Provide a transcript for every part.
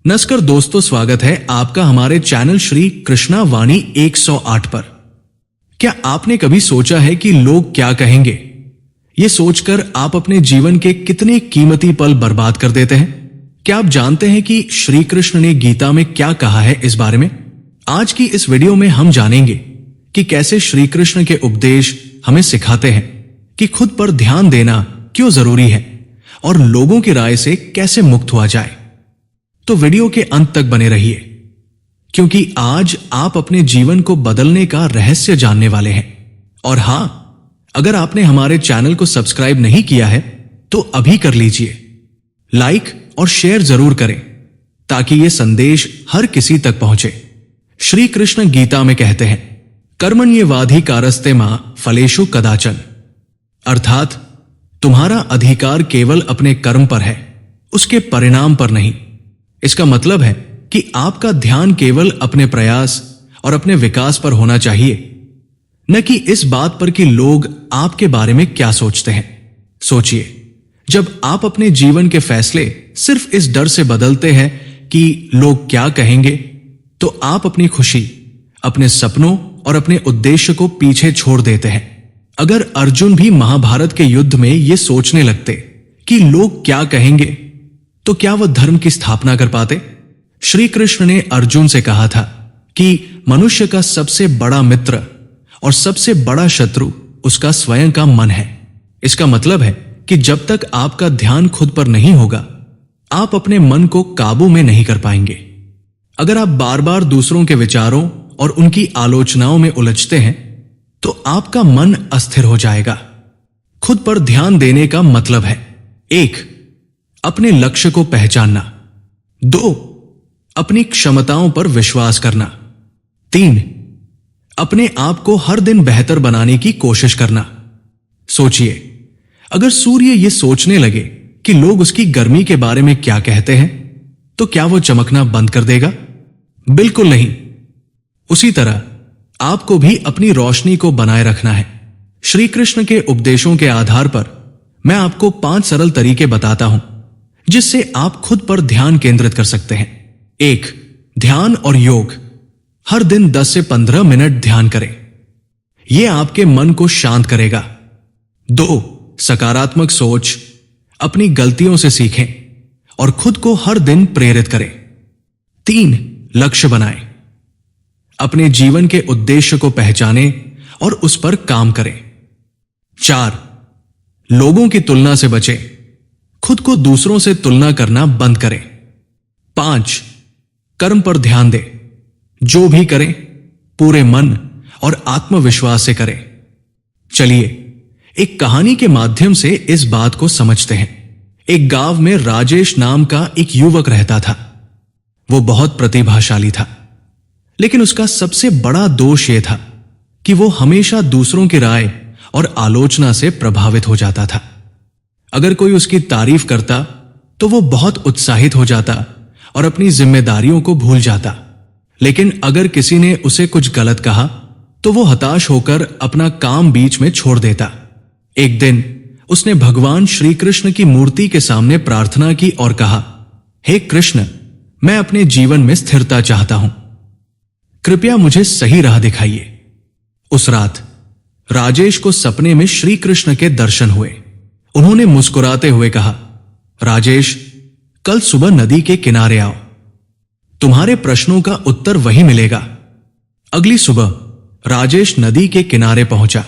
नमस्कार दोस्तों, स्वागत है आपका हमारे चैनल श्री कृष्णा वाणी 108 पर। क्या आपने कभी सोचा है कि लोग क्या कहेंगे? ये सोचकर आप अपने जीवन के कितने कीमती पल बर्बाद कर देते हैं। क्या आप जानते हैं कि श्री कृष्ण ने गीता में क्या कहा है इस बारे में? आज की इस वीडियो में हम जानेंगे कि कैसे श्री कृष्ण के उपदेश हमें सिखाते हैं कि खुद पर ध्यान देना क्यों जरूरी है और लोगों की राय से कैसे मुक्त हुआ जाए। तो वीडियो के अंत तक बने रहिए, क्योंकि आज आप अपने जीवन को बदलने का रहस्य जानने वाले हैं। और हां, अगर आपने हमारे चैनल को सब्सक्राइब नहीं किया है तो अभी कर लीजिए। लाइक और शेयर जरूर करें ताकि यह संदेश हर किसी तक पहुंचे। श्री कृष्ण गीता में कहते हैं, कर्मण्येवाधिकारस्ते मां फलेषु कदाचन, अर्थात तुम्हारा अधिकार केवल अपने कर्म पर है, उसके परिणाम पर नहीं। इसका मतलब है कि आपका ध्यान केवल अपने प्रयास और अपने विकास पर होना चाहिए, न कि इस बात पर कि लोग आपके बारे में क्या सोचते हैं। सोचिए, जब आप अपने जीवन के फैसले सिर्फ इस डर से बदलते हैं कि लोग क्या कहेंगे, तो आप अपनी खुशी, अपने सपनों और अपने उद्देश्य को पीछे छोड़ देते हैं। अगर अर्जुन भी महाभारत के युद्ध में यह सोचने लगते कि लोग क्या कहेंगे, तो क्या वह धर्म की स्थापना कर पाते? श्री कृष्ण ने अर्जुन से कहा था कि मनुष्य का सबसे बड़ा मित्र और सबसे बड़ा शत्रु उसका स्वयं का मन है। इसका मतलब है कि जब तक आपका ध्यान खुद पर नहीं होगा, आप अपने मन को काबू में नहीं कर पाएंगे। अगर आप बार बार दूसरों के विचारों और उनकी आलोचनाओं में उलझते हैं, तो आपका मन अस्थिर हो जाएगा। खुद पर ध्यान देने का मतलब है: 1. अपने लक्ष्य को पहचानना। 2. अपनी क्षमताओं पर विश्वास करना। 3. अपने आप को हर दिन बेहतर बनाने की कोशिश करना। सोचिए, अगर सूर्य यह सोचने लगे कि लोग उसकी गर्मी के बारे में क्या कहते हैं, तो क्या वो चमकना बंद कर देगा? बिल्कुल नहीं। उसी तरह आपको भी अपनी रोशनी को बनाए रखना है। श्री कृष्ण के उपदेशों के आधार पर मैं आपको 5 सरल तरीके बताता हूं जिससे आप खुद पर ध्यान केंद्रित कर सकते हैं। 1. ध्यान और योग। हर दिन 10 से 15 मिनट ध्यान करें। यह आपके मन को शांत करेगा। 2. सकारात्मक सोच। अपनी गलतियों से सीखें और खुद को हर दिन प्रेरित करें। 3. लक्ष्य बनाएं। अपने जीवन के उद्देश्य को पहचानें और उस पर काम करें। 4. लोगों की तुलना से बचें। खुद को दूसरों से तुलना करना बंद करें। 5. कर्म पर ध्यान दें। जो भी करें पूरे मन और आत्मविश्वास से करें। चलिए एक कहानी के माध्यम से इस बात को समझते हैं। एक गांव में राजेश नाम का एक युवक रहता था। वो बहुत प्रतिभाशाली था, लेकिन उसका सबसे बड़ा दोष यह था कि वो हमेशा दूसरों की राय और आलोचना से प्रभावित हो जाता था। अगर कोई उसकी तारीफ करता तो वो बहुत उत्साहित हो जाता और अपनी जिम्मेदारियों को भूल जाता, लेकिन अगर किसी ने उसे कुछ गलत कहा तो वो हताश होकर अपना काम बीच में छोड़ देता। एक दिन उसने भगवान श्री कृष्ण की मूर्ति के सामने प्रार्थना की और कहा, हे कृष्ण, मैं अपने जीवन में स्थिरता चाहता हूं, कृपया मुझे सही राह दिखाइए। उस रात राजेश को सपने में श्री कृष्ण के दर्शन हुए। उन्होंने मुस्कुराते हुए कहा, राजेश, कल सुबह नदी के किनारे आओ, तुम्हारे प्रश्नों का उत्तर वहीं मिलेगा। अगली सुबह राजेश नदी के किनारे पहुंचा।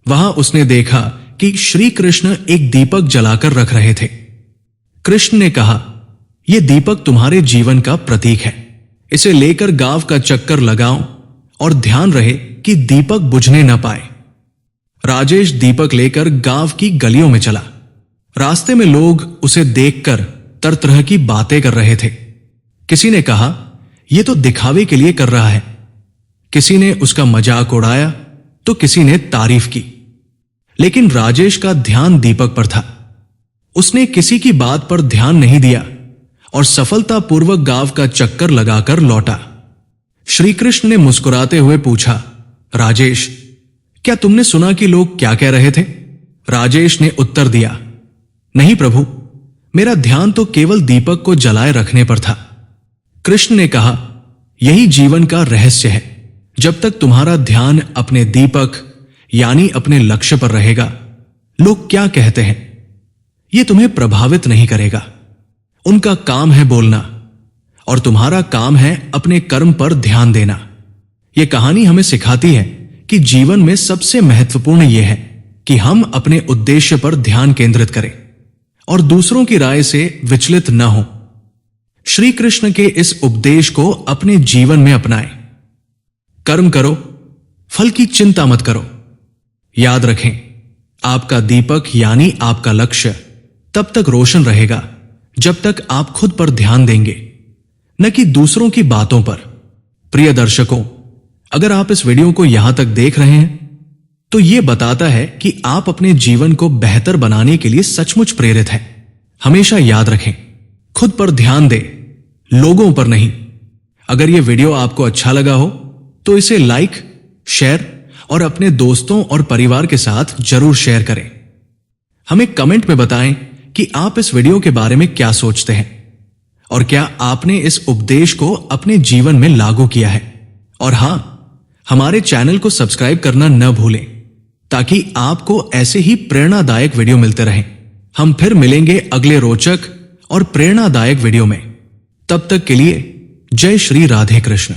वहां उसने देखा कि श्री कृष्ण एक दीपक जलाकर रख रहे थे। कृष्ण ने कहा, यह दीपक तुम्हारे जीवन का प्रतीक है, इसे लेकर गांव का चक्कर लगाओ और ध्यान रहे कि दीपक बुझने न पाए। राजेश दीपक लेकर गांव की गलियों में चला। रास्ते में लोग उसे देखकर तरह तरह की बातें कर रहे थे। किसी ने कहा, यह तो दिखावे के लिए कर रहा है। किसी ने उसका मजाक उड़ाया तो किसी ने तारीफ की, लेकिन राजेश का ध्यान दीपक पर था। उसने किसी की बात पर ध्यान नहीं दिया और सफलतापूर्वक गांव का चक्कर लगाकर लौटा। श्री कृष्ण ने मुस्कुराते हुए पूछा, राजेश, क्या तुमने सुना कि लोग क्या कह रहे थे? राजेश ने उत्तर दिया, नहीं प्रभु, मेरा ध्यान तो केवल दीपक को जलाए रखने पर था। कृष्ण ने कहा, यही जीवन का रहस्य है। जब तक तुम्हारा ध्यान अपने दीपक यानी अपने लक्ष्य पर रहेगा, लोग क्या कहते हैं यह तुम्हें प्रभावित नहीं करेगा। उनका काम है बोलना और तुम्हारा काम है अपने कर्म पर ध्यान देना। यह कहानी हमें सिखाती है कि जीवन में सबसे महत्वपूर्ण यह है कि हम अपने उद्देश्य पर ध्यान केंद्रित करें और दूसरों की राय से विचलित न हो। श्री कृष्ण के इस उपदेश को अपने जीवन में अपनाएं। कर्म करो, फल की चिंता मत करो। याद रखें, आपका दीपक यानी आपका लक्ष्य तब तक रोशन रहेगा जब तक आप खुद पर ध्यान देंगे, न कि दूसरों की बातों पर। प्रिय दर्शकों, अगर आप इस वीडियो को यहां तक देख रहे हैं तो यह बताता है कि आप अपने जीवन को बेहतर बनाने के लिए सचमुच प्रेरित हैं। हमेशा याद रखें, खुद पर ध्यान दें, लोगों पर नहीं। अगर यह वीडियो आपको अच्छा लगा हो तो इसे लाइक, शेयर और अपने दोस्तों और परिवार के साथ जरूर शेयर करें। हमें कमेंट में बताएं कि आप इस वीडियो के बारे में क्या सोचते हैं और क्या आपने इस उपदेश को अपने जीवन में लागू किया है। और हां, हमारे चैनल को सब्सक्राइब करना न भूलें ताकि आपको ऐसे ही प्रेरणादायक वीडियो मिलते रहें। हम फिर मिलेंगे अगले रोचक और प्रेरणादायक वीडियो में। तब तक के लिए जय श्री राधे कृष्ण।